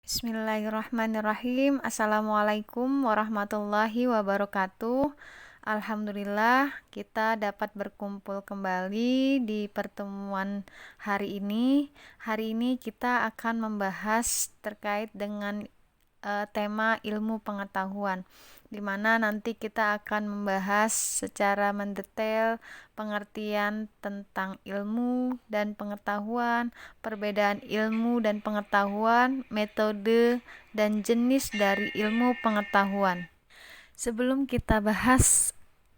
Bismillahirrahmanirrahim. Assalamualaikum warahmatullahi wabarakatuh. Alhamdulillah kita dapat berkumpul kembali di pertemuan hari ini. Hari ini kita akan membahas terkait dengan tema ilmu pengetahuan, di mana nanti kita akan membahas secara mendetail pengertian tentang ilmu dan pengetahuan, perbedaan ilmu dan pengetahuan, metode dan jenis dari ilmu pengetahuan. Sebelum kita bahas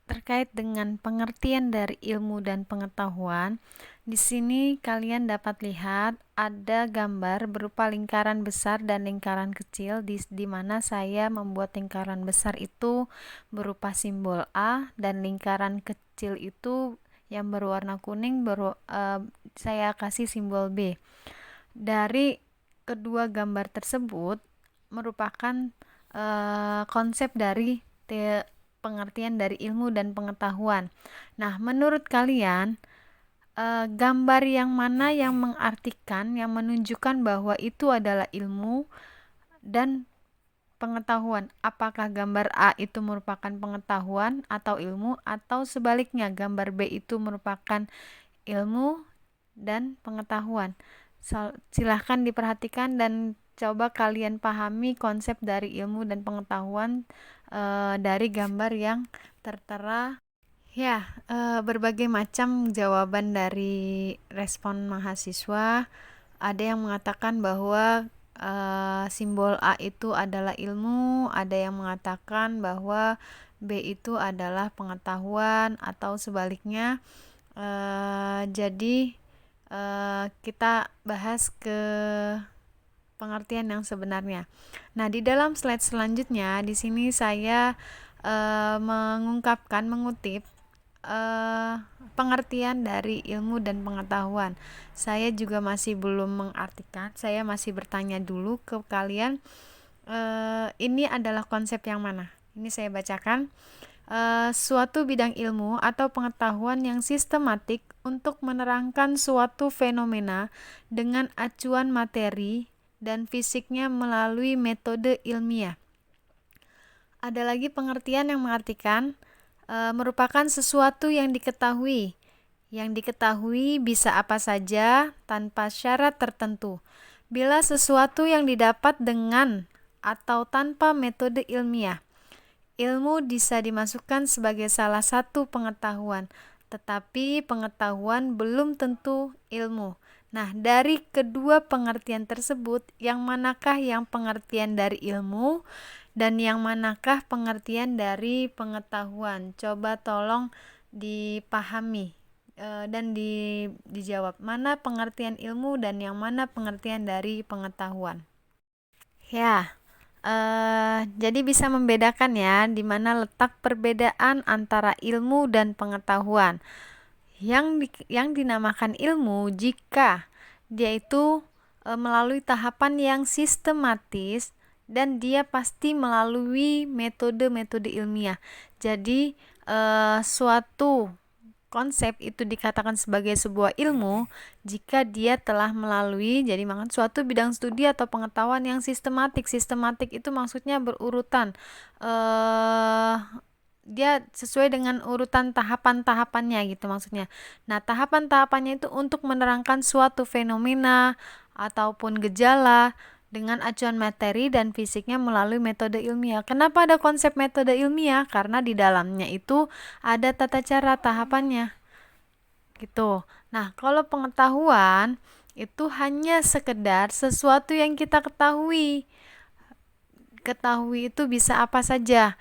terkait dengan pengertian dari ilmu dan pengetahuan, di sini kalian dapat lihat ada gambar berupa lingkaran besar dan lingkaran kecil, di mana saya membuat lingkaran besar itu berupa simbol A dan lingkaran kecil itu yang berwarna kuning saya kasih simbol B. Dari kedua gambar tersebut merupakan konsep dari pengertian dari ilmu dan pengetahuan. Nah, menurut kalian, gambar yang mana yang mengartikan, yang menunjukkan bahwa itu adalah ilmu dan pengetahuan? Apakah gambar A itu merupakan pengetahuan atau ilmu, atau sebaliknya gambar B itu merupakan ilmu dan pengetahuan? Silahkan diperhatikan dan coba kalian pahami konsep dari ilmu dan pengetahuan dari gambar yang tertera. Ya, berbagai macam jawaban dari respon mahasiswa. Ada yang mengatakan bahwa simbol A itu adalah ilmu, ada yang mengatakan bahwa B itu adalah pengetahuan, atau sebaliknya. Jadi kita bahas ke pengertian yang sebenarnya. Nah, di dalam slide selanjutnya, di sini saya mengutip pengertian dari ilmu dan pengetahuan. Saya juga masih belum mengartikan, saya masih bertanya dulu ke kalian, ini adalah konsep yang mana? Ini saya bacakan. Suatu bidang ilmu atau pengetahuan yang sistematik untuk menerangkan suatu fenomena dengan acuan materi dan fisiknya melalui metode ilmiah. Ada lagi pengertian yang mengartikan merupakan sesuatu yang diketahui. Yang diketahui bisa apa saja tanpa syarat tertentu. Bila sesuatu yang didapat dengan atau tanpa metode ilmiah, ilmu bisa dimasukkan sebagai salah satu pengetahuan, tetapi pengetahuan belum tentu ilmu. Nah, dari kedua pengertian tersebut, yang manakah yang pengertian dari ilmu dan yang manakah pengertian dari pengetahuan? Coba tolong dipahami dan dijawab. Mana pengertian ilmu dan yang mana pengertian dari pengetahuan? Ya, jadi bisa membedakan ya, di mana letak perbedaan antara ilmu dan pengetahuan. Yang dinamakan ilmu jika dia itu melalui tahapan yang sistematis dan dia pasti melalui metode-metode ilmiah. Jadi suatu konsep itu dikatakan sebagai sebuah ilmu jika dia telah melalui, jadi suatu bidang studi atau pengetahuan yang sistematik. Sistematik itu maksudnya berurutan, dia sesuai dengan urutan tahapan-tahapannya gitu maksudnya. Nah, tahapan-tahapannya itu untuk menerangkan suatu fenomena ataupun gejala dengan acuan materi dan fisiknya melalui metode ilmiah. Kenapa ada konsep metode ilmiah? Karena di dalamnya itu ada tata cara tahapannya. Gitu. Nah, kalau pengetahuan itu hanya sekedar sesuatu yang kita ketahui. Ketahui itu bisa apa saja.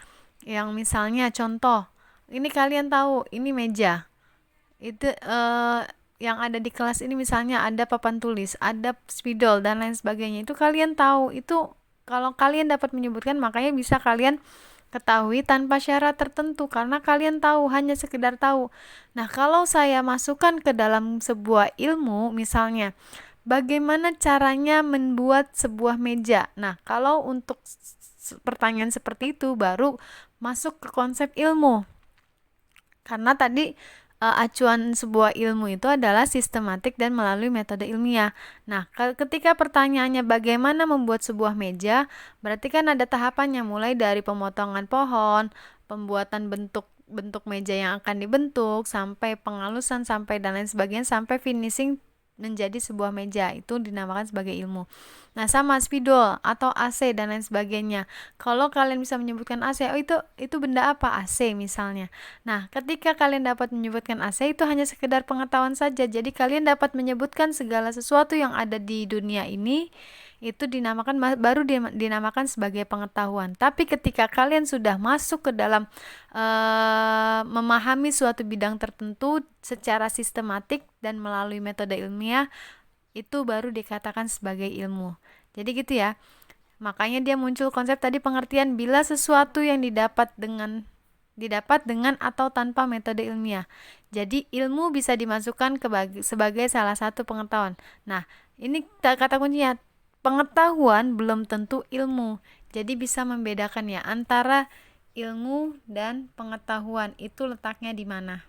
Yang misalnya contoh, ini kalian tahu, ini meja. Itu yang ada di kelas ini misalnya ada papan tulis, ada spidol dan lain sebagainya. Itu kalian tahu. Itu kalau kalian dapat menyebutkan, makanya bisa kalian ketahui tanpa syarat tertentu karena kalian tahu, hanya sekedar tahu. Nah, kalau saya masukkan ke dalam sebuah ilmu, misalnya bagaimana caranya membuat sebuah meja. Nah, kalau untuk pertanyaan seperti itu baru masuk ke konsep ilmu. Karena tadi acuan sebuah ilmu itu adalah sistematik dan melalui metode ilmiah. Nah, ketika pertanyaannya bagaimana membuat sebuah meja, berarti kan ada tahapannya mulai dari pemotongan pohon, pembuatan bentuk meja yang akan dibentuk, sampai pengalusan, sampai dan lain sebagainya, sampai finishing menjadi sebuah meja. Itu dinamakan sebagai ilmu. Nah, sama spidol atau AC dan lain sebagainya. Kalau kalian bisa menyebutkan AC, oh itu benda apa? AC misalnya. Nah, ketika kalian dapat menyebutkan AC, itu hanya sekedar pengetahuan saja. Jadi kalian dapat menyebutkan segala sesuatu yang ada di dunia ini, itu dinamakan sebagai pengetahuan. Tapi ketika kalian sudah masuk ke dalam memahami suatu bidang tertentu secara sistematik dan melalui metode ilmiah, itu baru dikatakan sebagai ilmu. Jadi gitu ya. Makanya dia muncul konsep tadi pengertian bila sesuatu yang didapat dengan atau tanpa metode ilmiah. Jadi ilmu bisa dimasukkan sebagai salah satu pengetahuan. Nah, ini kata kuncinya, pengetahuan belum tentu ilmu. Jadi bisa membedakan ya antara ilmu dan pengetahuan, itu letaknya di mana.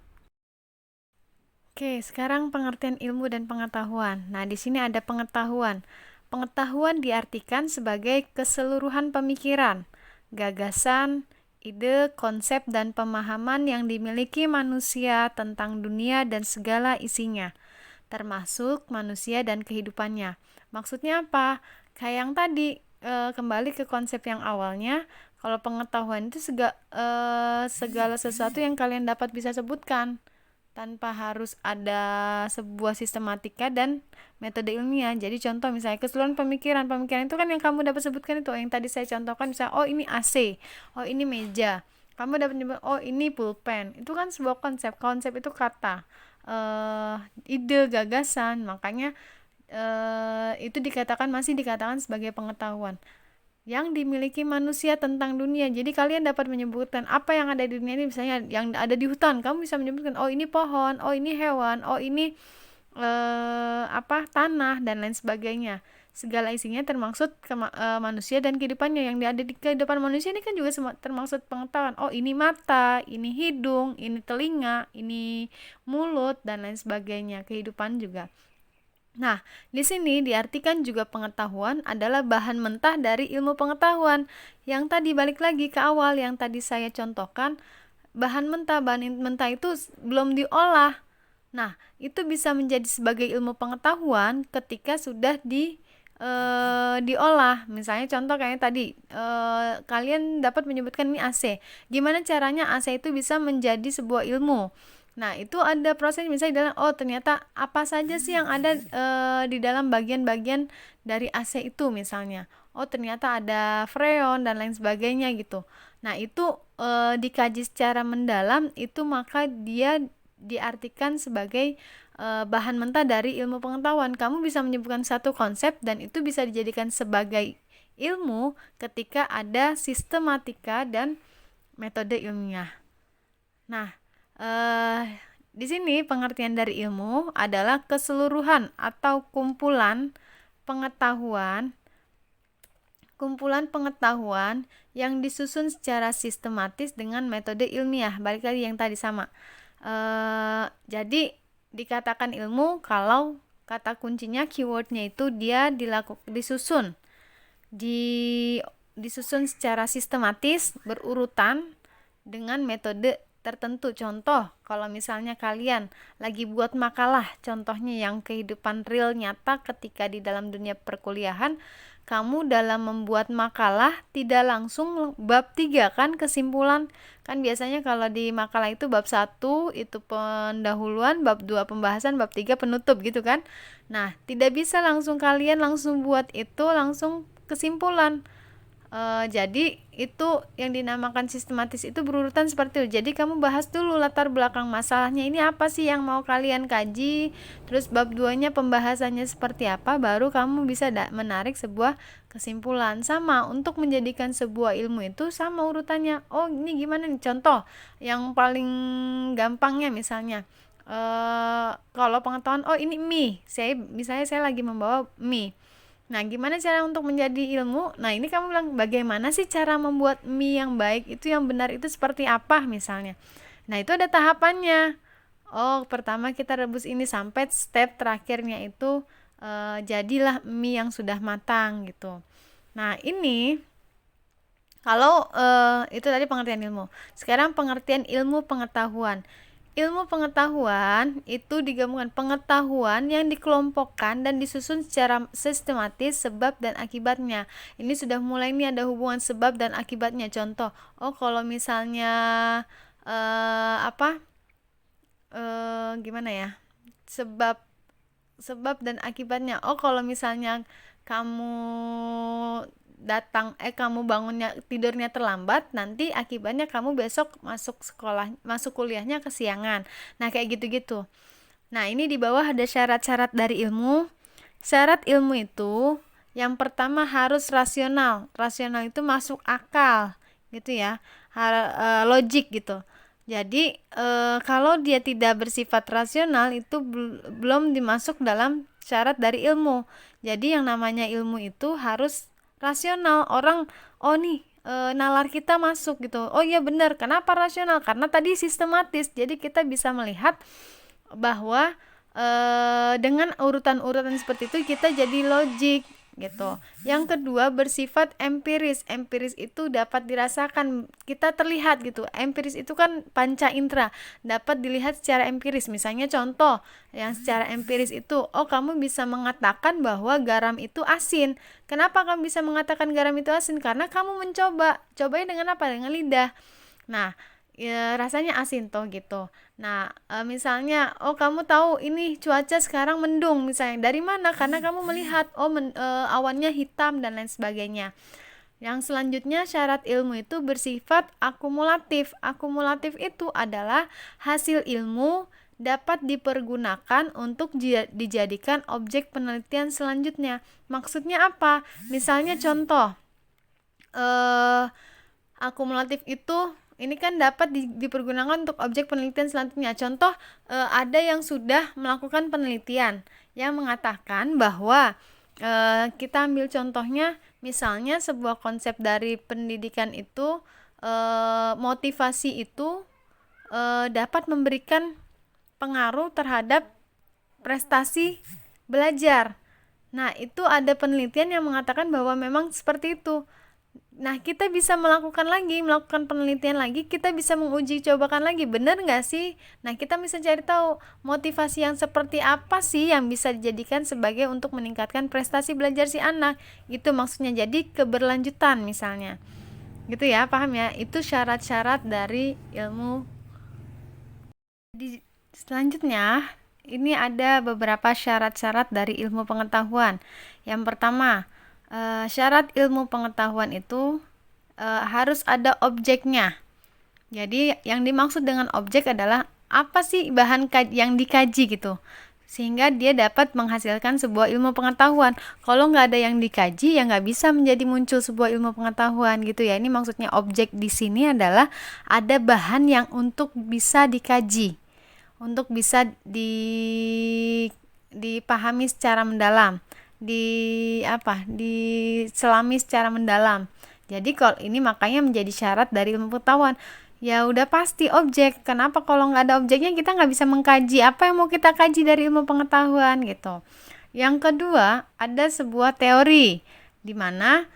Oke, sekarang pengertian ilmu dan pengetahuan. Nah, di sini ada pengetahuan. Pengetahuan diartikan sebagai keseluruhan pemikiran, gagasan, ide, konsep, dan pemahaman yang dimiliki manusia tentang dunia dan segala isinya, termasuk manusia dan kehidupannya. Maksudnya apa? Kayak yang tadi, kembali ke konsep yang awalnya, kalau pengetahuan itu segala sesuatu yang kalian dapat bisa sebutkan tanpa harus ada sebuah sistematika dan metode ilmiah. Jadi contoh misalnya keseluruhan pemikiran itu kan yang kamu dapat sebutkan itu, yang tadi saya contohkan, misalnya oh ini AC, oh ini meja, kamu dapat menyebut oh ini pulpen. Itu kan sebuah konsep itu kata, ide, gagasan. Makanya itu masih dikatakan sebagai pengetahuan yang dimiliki manusia tentang dunia. Jadi kalian dapat menyebutkan apa yang ada di dunia ini, misalnya yang ada di hutan, kamu bisa menyebutkan oh ini pohon, oh ini hewan, oh ini tanah dan lain sebagainya. Segala isinya termaksud manusia dan kehidupannya. Yang ada di kehidupan manusia ini kan juga termaksud pengetahuan. Oh ini mata, ini hidung, ini telinga, ini mulut dan lain sebagainya. Kehidupan juga. Nah, di sini diartikan juga pengetahuan adalah bahan mentah dari ilmu pengetahuan. Yang tadi balik lagi ke awal yang tadi saya contohkan, bahan mentah itu belum diolah. Nah, itu bisa menjadi sebagai ilmu pengetahuan ketika sudah diolah. Misalnya contoh kayak tadi, kalian dapat menyebutkan ini AC. Gimana caranya AC itu bisa menjadi sebuah ilmu? Nah, itu ada proses misalnya ternyata apa saja sih yang ada di dalam bagian-bagian dari AC itu misalnya. Oh, ternyata ada freon dan lain sebagainya gitu. Nah, itu dikaji secara mendalam, itu maka dia diartikan sebagai bahan mentah dari ilmu pengetahuan. Kamu bisa menyebutkan satu konsep dan itu bisa dijadikan sebagai ilmu ketika ada sistematika dan metode ilmiah. Nah, di sini pengertian dari ilmu adalah keseluruhan atau kumpulan pengetahuan yang disusun secara sistematis dengan metode ilmiah. Balik lagi yang tadi sama. Jadi dikatakan ilmu kalau kata kuncinya, keywordnya itu dia disusun secara sistematis, berurutan dengan metode tertentu. Contoh, kalau misalnya kalian lagi buat makalah, contohnya yang kehidupan real nyata ketika di dalam dunia perkuliahan, kamu dalam membuat makalah tidak langsung bab 3 kan kesimpulan. Kan biasanya kalau di makalah itu bab 1 itu pendahuluan, bab 2 pembahasan, bab 3 penutup gitu kan. Nah, tidak bisa kalian langsung buat itu langsung kesimpulan. Jadi itu yang dinamakan sistematis itu berurutan seperti itu. Jadi kamu bahas dulu latar belakang masalahnya ini apa sih yang mau kalian kaji, terus bab 2-nya pembahasannya seperti apa, baru kamu bisa menarik sebuah kesimpulan. Sama untuk menjadikan sebuah ilmu itu sama urutannya. Oh ini gimana nih, contoh yang paling gampangnya misalnya kalau pengetahuan, oh ini mie, misalnya saya lagi membawa mie. Nah, gimana cara untuk menjadi ilmu? Nah, ini kamu bilang bagaimana sih cara membuat mie yang baik itu, yang benar itu seperti apa misalnya. Nah, itu ada tahapannya. Oh, pertama kita rebus ini sampai step terakhirnya itu jadilah mie yang sudah matang gitu. Nah, ini kalau itu tadi pengertian ilmu. Sekarang pengertian ilmu pengetahuan. Ilmu pengetahuan itu digabungkan pengetahuan yang dikelompokkan dan disusun secara sistematis sebab dan akibatnya. Ini sudah mulai nih ada hubungan sebab dan akibatnya. Contoh, oh kalau misalnya apa? Gimana ya? Sebab sebab dan akibatnya. Oh, kalau misalnya kamu kamu bangunnya tidurnya terlambat, nanti akibatnya kamu besok masuk kuliahnya kesiangan. Nah, kayak gitu-gitu. Nah, ini di bawah ada syarat-syarat dari ilmu. Syarat ilmu itu yang pertama harus rasional. Rasional itu masuk akal, gitu ya. Logik gitu. Jadi, kalau dia tidak bersifat rasional itu belum dimasuk dalam syarat dari ilmu. Jadi, yang namanya ilmu itu harus rasional. Orang, oh nih, nalar kita masuk gitu. Oh iya benar. Kenapa rasional? Karena tadi sistematis. Jadi, kita bisa melihat bahwa dengan urutan-urutan seperti itu kita jadi logik gitu. Yang kedua bersifat empiris. Empiris itu dapat dirasakan, kita terlihat gitu. Empiris itu kan panca indera, dapat dilihat secara empiris. Misalnya contoh yang secara empiris itu, oh kamu bisa mengatakan bahwa garam itu asin. Kenapa kamu bisa mengatakan garam itu asin? Karena kamu mencoba. Cobain dengan apa? Dengan lidah. Nah, ya, rasanya asin toh gitu. Nah, misalnya, oh kamu tahu ini cuaca sekarang mendung misalnya. Dari mana? Karena kamu melihat, oh awannya hitam dan lain sebagainya. Yang selanjutnya syarat ilmu itu bersifat akumulatif. Akumulatif itu adalah hasil ilmu dapat dipergunakan untuk dijadikan objek penelitian selanjutnya. Maksudnya apa? Misalnya contoh, akumulatif itu ini kan dapat dipergunakan untuk objek penelitian selanjutnya. Contoh, ada yang sudah melakukan penelitian yang mengatakan bahwa kita ambil contohnya, misalnya sebuah konsep dari pendidikan itu, motivasi itu dapat memberikan pengaruh terhadap prestasi belajar. Nah, itu ada penelitian yang mengatakan bahwa memang seperti itu. Nah, kita bisa melakukan penelitian lagi, kita bisa menguji cobakan lagi, benar nggak sih? Nah, kita bisa cari tahu motivasi yang seperti apa sih yang bisa dijadikan sebagai untuk meningkatkan prestasi belajar si anak. Itu maksudnya, jadi keberlanjutan misalnya. Gitu ya, paham ya? Itu syarat-syarat dari ilmu. Selanjutnya, ini ada beberapa syarat-syarat dari ilmu pengetahuan. Yang pertama, syarat ilmu pengetahuan itu harus ada objeknya. Jadi yang dimaksud dengan objek adalah apa sih bahan yang dikaji gitu, sehingga dia dapat menghasilkan sebuah ilmu pengetahuan. Kalau nggak ada yang dikaji, ya nggak bisa menjadi muncul sebuah ilmu pengetahuan gitu ya. Ini maksudnya objek di sini adalah ada bahan yang untuk bisa dikaji, untuk bisa dipahami secara mendalam, diselami secara mendalam. Jadi kalau ini makanya menjadi syarat dari ilmu pengetahuan. Ya udah pasti objek. Kenapa kalau nggak ada objeknya kita nggak bisa mengkaji apa yang mau kita kaji dari ilmu pengetahuan gitu. Yang kedua, ada sebuah teori di mana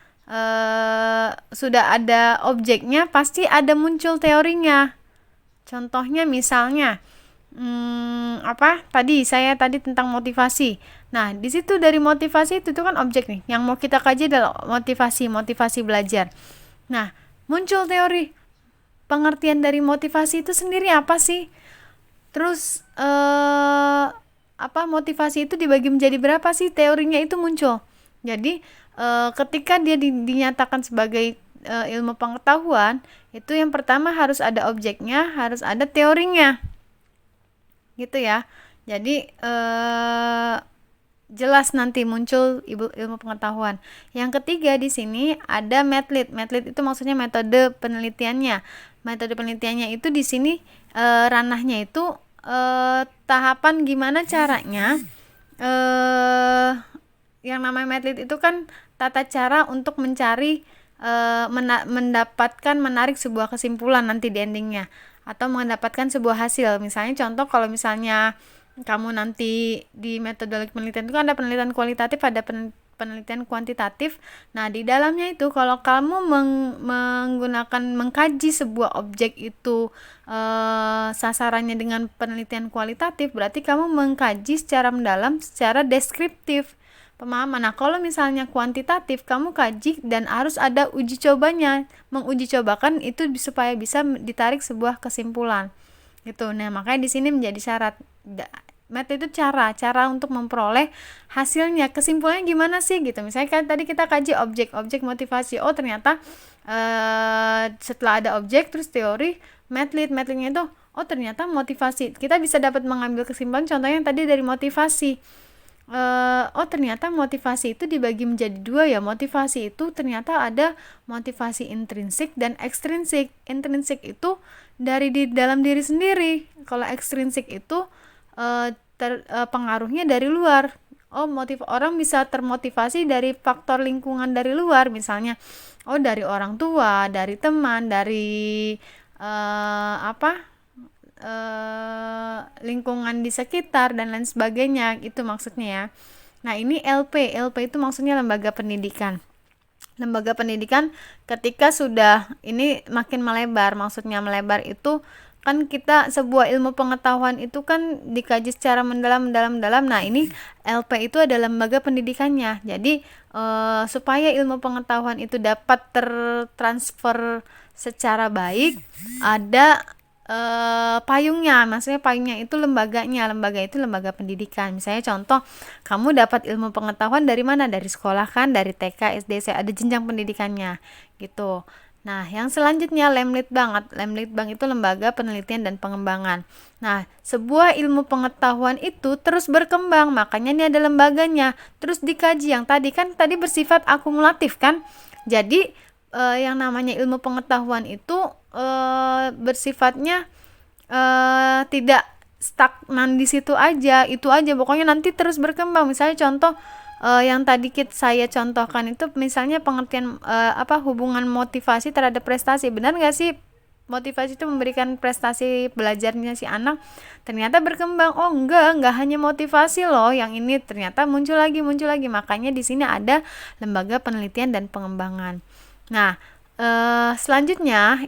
sudah ada objeknya, pasti ada muncul teorinya. Contohnya misalnya, saya tadi tentang motivasi. Nah, di situ dari motivasi itu tuh kan objek nih. Yang mau kita kaji adalah motivasi belajar. Nah, muncul teori. Pengertian dari motivasi itu sendiri apa sih? Terus motivasi itu dibagi menjadi berapa sih? Teorinya itu muncul. Jadi, ketika dia dinyatakan sebagai ilmu pengetahuan, itu yang pertama harus ada objeknya, harus ada teorinya. Gitu ya. Jadi jelas nanti muncul ilmu pengetahuan. Yang ketiga di sini ada method. Method itu maksudnya metode penelitiannya. Metode penelitiannya itu di sini ranahnya itu tahapan gimana caranya. Yang namanya method itu kan tata cara untuk mencari mendapatkan menarik sebuah kesimpulan nanti di endingnya. atau mendapatkan sebuah hasil. Misalnya contoh, kalau misalnya kamu nanti di metodologi penelitian itu kan ada penelitian kualitatif, ada penelitian kuantitatif. Nah, di dalamnya itu kalau kamu mengkaji sebuah objek itu sasarannya dengan penelitian kualitatif, berarti kamu mengkaji secara mendalam, secara deskriptif pemahaman. Nah, kalau misalnya kuantitatif, kamu kaji dan harus ada uji cobanya, menguji cobakan itu supaya bisa ditarik sebuah kesimpulan. Gitu. Nah, makanya di sini menjadi syarat. Metode itu cara untuk memperoleh hasilnya, kesimpulannya gimana sih gitu. Misalnya kan tadi kita kaji objek motivasi. Oh, ternyata setelah ada objek terus teori medleadnya itu, oh ternyata motivasi. Kita bisa dapat mengambil kesimpulan, contohnya yang tadi dari motivasi. Oh ternyata motivasi itu dibagi menjadi dua ya. Motivasi itu ternyata ada motivasi intrinsik dan ekstrinsik. Intrinsik itu dari di dalam diri sendiri. Kalau ekstrinsik itu pengaruhnya dari luar. Oh, orang bisa termotivasi dari faktor lingkungan dari luar, misalnya dari orang tua, dari teman, dari lingkungan di sekitar dan lain sebagainya, itu maksudnya ya. Nah, ini LP itu maksudnya lembaga pendidikan. Lembaga pendidikan ketika sudah ini makin melebar, maksudnya melebar itu kan kita sebuah ilmu pengetahuan itu kan dikaji secara mendalam. Nah, ini LP itu adalah lembaga pendidikannya. Jadi supaya ilmu pengetahuan itu dapat tertransfer secara baik, ada payungnya. Maksudnya payungnya itu lembaganya. Lembaga itu lembaga pendidikan. Misalnya contoh, kamu dapat ilmu pengetahuan dari mana? Dari sekolah kan, dari TK, SD, ada jenjang pendidikannya gitu. Nah, yang selanjutnya Lemlitbang itu lembaga penelitian dan pengembangan. Nah, sebuah ilmu pengetahuan itu terus berkembang, makanya ini ada lembaganya. Terus dikaji, yang tadi bersifat akumulatif kan. Jadi yang namanya ilmu pengetahuan itu bersifatnya tidak stagnan di situ aja, itu aja, pokoknya nanti terus berkembang. Misalnya contoh yang tadi saya contohkan itu, misalnya pengertian hubungan motivasi terhadap prestasi. Benar nggak sih motivasi itu memberikan prestasi belajarnya si anak? Ternyata berkembang. Oh enggak hanya motivasi loh, yang ini ternyata muncul lagi. Makanya di sini ada lembaga penelitian dan pengembangan. Nah, selanjutnya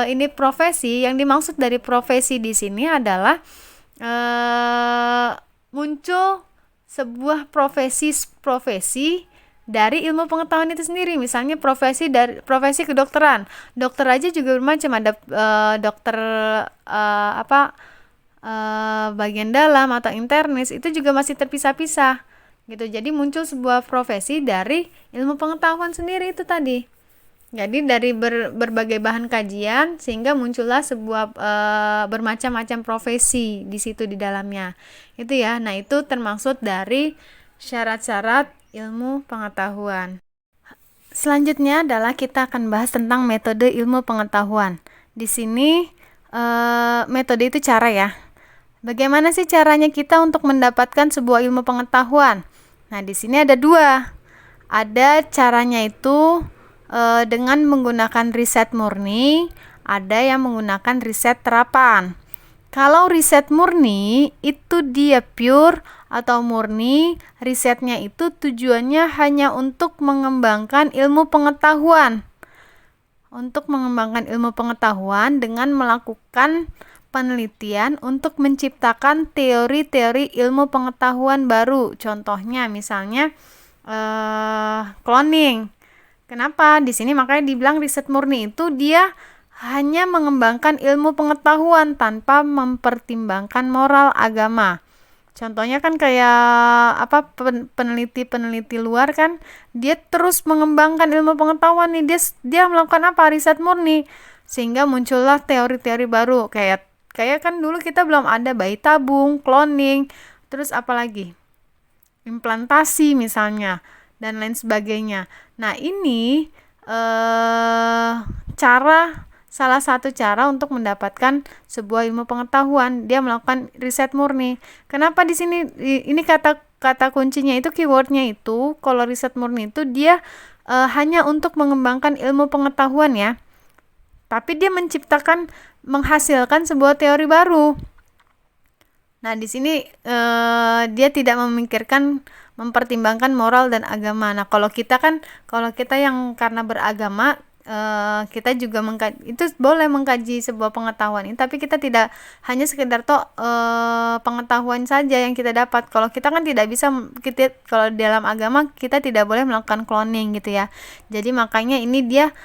ini profesi. Yang dimaksud dari profesi di sini adalah muncul sebuah profesi dari ilmu pengetahuan itu sendiri. Misalnya profesi kedokteran. Dokter aja juga bermacam, ada dokter bagian dalam atau internis, itu juga masih terpisah-pisah gitu. Jadi muncul sebuah profesi dari ilmu pengetahuan sendiri itu tadi. Jadi dari berbagai bahan kajian sehingga muncullah sebuah bermacam-macam profesi di situ di dalamnya. Itu ya. Nah, itu termaksud dari syarat-syarat ilmu pengetahuan. Selanjutnya adalah kita akan bahas tentang metode ilmu pengetahuan. Di sini metode itu cara ya. Bagaimana sih caranya kita untuk mendapatkan sebuah ilmu pengetahuan? Nah, di sini ada dua. Ada caranya itu dengan menggunakan riset murni, ada yang menggunakan riset terapan. Kalau riset murni itu dia pure atau murni, risetnya itu tujuannya hanya untuk mengembangkan ilmu pengetahuan. Untuk mengembangkan ilmu pengetahuan dengan melakukan penelitian untuk menciptakan teori-teori ilmu pengetahuan baru. Contohnya misalnya cloning. Kenapa? Di sini makanya dibilang riset murni itu dia hanya mengembangkan ilmu pengetahuan tanpa mempertimbangkan moral agama. Contohnya kan kayak peneliti luar kan, dia terus mengembangkan ilmu pengetahuan nih, dia melakukan riset murni, sehingga muncullah teori-teori baru. Kayak kan dulu kita belum ada bayi tabung, cloning, terus apalagi implantasi misalnya, dan lain sebagainya. Nah, ini salah satu cara untuk mendapatkan sebuah ilmu pengetahuan, dia melakukan riset murni. Kenapa di sini ini kata kuncinya itu, keywordnya itu, kalau riset murni itu dia hanya untuk mengembangkan ilmu pengetahuan ya, tapi dia menciptakan menghasilkan sebuah teori baru. Nah, di sini dia tidak mempertimbangkan moral dan agama. Nah, kalau kita yang karena beragama, kita juga itu boleh mengkaji sebuah pengetahuan ini, tapi kita tidak hanya sekedar pengetahuan saja yang kita dapat. Kalau kita kan tidak bisa, kalau dalam agama kita tidak boleh melakukan cloning gitu ya. Jadi makanya ini dia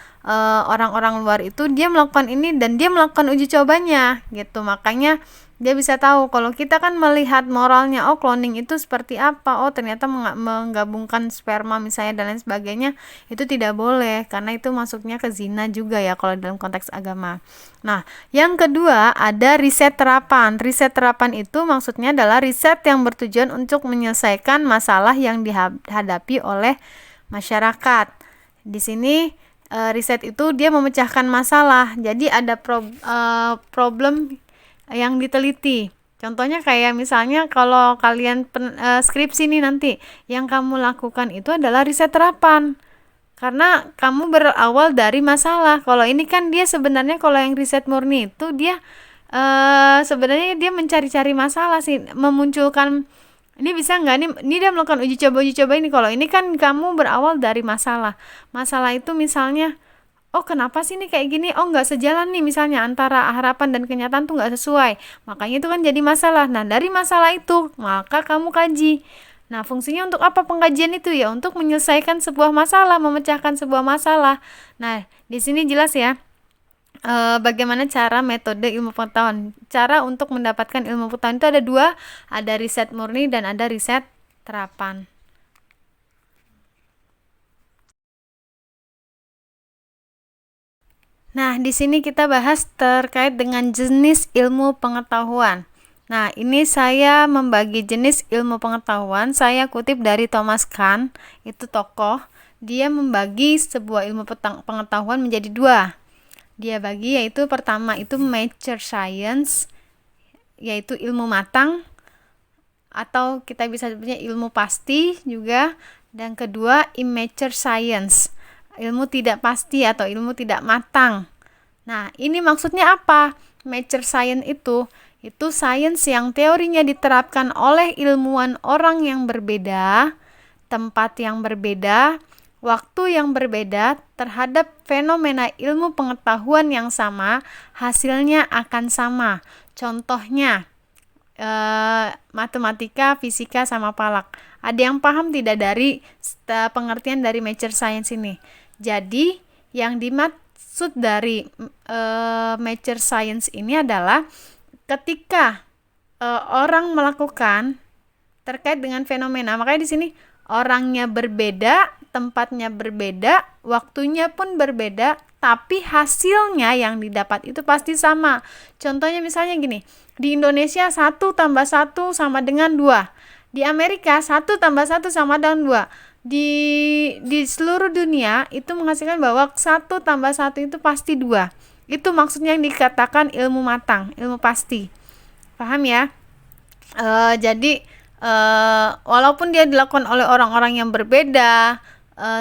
orang-orang luar itu dia melakukan ini dan dia melakukan uji cobanya gitu. Makanya dia bisa tahu. Kalau kita kan melihat moralnya, oh cloning itu seperti apa, oh ternyata menggabungkan sperma misalnya dan lain sebagainya, itu tidak boleh karena itu masuknya ke zina juga ya kalau dalam konteks agama. Nah, yang kedua ada riset terapan. Riset terapan itu maksudnya adalah riset yang bertujuan untuk menyelesaikan masalah yang dihadapi oleh masyarakat. Di sini riset itu dia memecahkan masalah. Jadi ada problem yang diteliti. Contohnya kayak misalnya kalau kalian skripsi nih nanti, yang kamu lakukan itu adalah riset terapan. Karena kamu berawal dari masalah. Kalau ini kan dia sebenarnya kalau yang riset murni itu dia sebenarnya dia mencari-cari masalah sih, memunculkan ini bisa nggak, ini dia melakukan uji coba ini. Kalau ini kan kamu berawal dari masalah. Masalah itu misalnya, oh kenapa sih ini kayak gini, oh nggak sejalan nih misalnya antara harapan dan kenyataan tuh nggak sesuai, makanya itu kan jadi masalah. Nah dari masalah itu maka kamu kaji. Nah fungsinya untuk apa pengkajian itu ya, untuk menyelesaikan sebuah masalah, memecahkan sebuah masalah. Nah di sini jelas ya bagaimana cara metode ilmu pengetahuan. Cara untuk mendapatkan ilmu pengetahuan itu ada dua, ada riset murni dan ada riset terapan. Nah, di sini kita bahas terkait dengan jenis ilmu pengetahuan. Nah, ini saya membagi jenis ilmu pengetahuan. Saya kutip dari Thomas Kahn, itu tokoh. Dia membagi sebuah ilmu pengetahuan menjadi dua. Dia bagi yaitu pertama itu mature science, yaitu ilmu matang, atau kita bisa sebutnya ilmu pasti juga. Dan kedua immature science, ilmu tidak pasti atau ilmu tidak matang. Nah, ini maksudnya apa? Mature science itu sains yang teorinya diterapkan oleh ilmuwan orang yang berbeda, tempat yang berbeda, waktu yang berbeda terhadap fenomena ilmu pengetahuan yang sama, hasilnya akan sama. Contohnya, matematika, fisika, sama palak. Ada yang paham tidak dari pengertian dari mature science ini? Jadi, yang dimaksud dari mature science ini adalah ketika orang melakukan terkait dengan fenomena. Makanya di sini orangnya berbeda, tempatnya berbeda, waktunya pun berbeda, tapi hasilnya yang didapat itu pasti sama. Contohnya misalnya gini, di Indonesia 1 tambah 1 sama dengan 2. Di Amerika 1 tambah 1 sama dengan 2. Di seluruh dunia itu menghasilkan bahwa 1 tambah 1 itu pasti 2. Itu maksudnya yang dikatakan ilmu matang, ilmu pasti. Paham ya? Jadi walaupun dia dilakukan oleh orang-orang yang berbeda,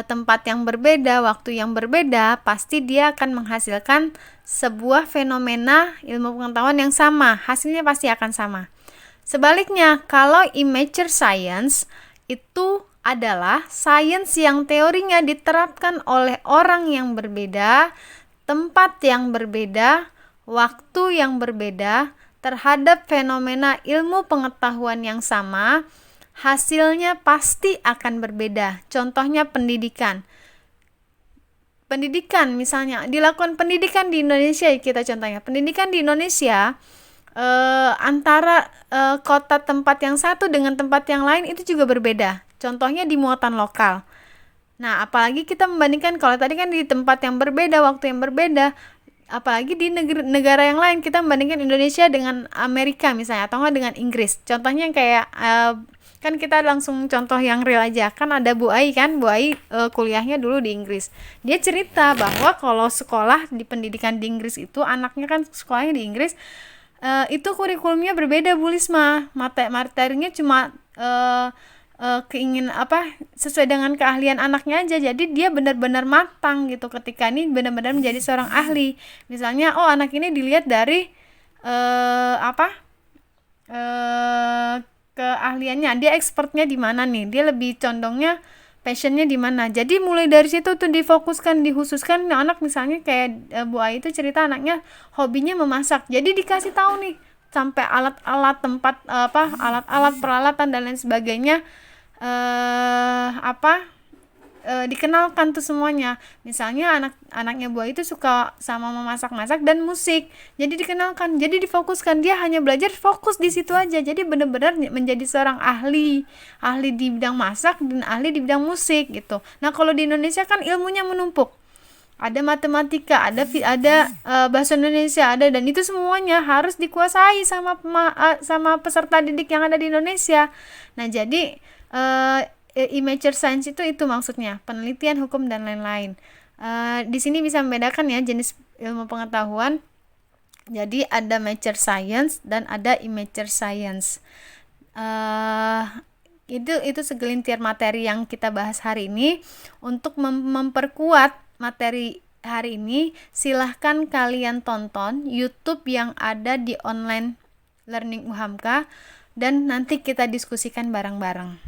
tempat yang berbeda, waktu yang berbeda, pasti dia akan menghasilkan sebuah fenomena ilmu pengetahuan yang sama, hasilnya pasti akan sama. Sebaliknya, kalau immature science itu adalah sains yang teorinya diterapkan oleh orang yang berbeda, tempat yang berbeda, waktu yang berbeda, terhadap fenomena ilmu pengetahuan yang sama, hasilnya pasti akan berbeda. Contohnya pendidikan. Pendidikan misalnya, dilakukan pendidikan di Indonesia, kita contohnya. Pendidikan di Indonesia antara kota tempat yang satu dengan tempat yang lain itu juga berbeda. Contohnya di muatan lokal. Nah, apalagi kita membandingkan kalau tadi kan di tempat yang berbeda, waktu yang berbeda, apalagi di negara yang lain, kita membandingkan Indonesia dengan Amerika misalnya, atau enggak dengan Inggris. Contohnya kayak kan kita langsung contoh yang real aja. Kan ada Bu Ai kan, Bu Ai kuliahnya dulu di Inggris. Dia cerita bahwa kalau sekolah di pendidikan di Inggris itu, anaknya kan sekolahnya di Inggris, itu kurikulumnya berbeda Bu Lisma. Materinya cuma keingin apa sesuai dengan keahlian anaknya aja. Jadi dia benar-benar matang gitu ketika ini benar-benar menjadi seorang ahli. Misalnya anak ini dilihat dari apa keahliannya, dia expertnya di mana nih, dia lebih condongnya passionnya di mana. Jadi mulai dari situ tuh difokuskan, dikhususkan anak. Misalnya kayak Bu Ai itu cerita anaknya hobinya memasak, jadi dikasih tahu nih sampai alat-alat tempat alat-alat peralatan dan lain sebagainya, dikenalkan tuh semuanya. Misalnya anaknya buah itu suka sama memasak-masak dan musik, jadi dikenalkan, jadi difokuskan, dia hanya belajar fokus di situ aja. Jadi benar-benar menjadi seorang ahli di bidang masak dan ahli di bidang musik gitu. Nah kalau di Indonesia kan ilmunya menumpuk, ada matematika, ada bahasa Indonesia, ada, dan itu semuanya harus dikuasai sama peserta didik yang ada di Indonesia. Nah jadi immature science itu maksudnya penelitian, hukum, dan lain-lain. Di sini bisa membedakan ya jenis ilmu pengetahuan. Jadi ada mature science dan ada immature science. Itu segelintir materi yang kita bahas hari ini. Untuk memperkuat materi hari ini, silahkan kalian tonton YouTube yang ada di online learning UHAMKA dan nanti kita diskusikan bareng-bareng.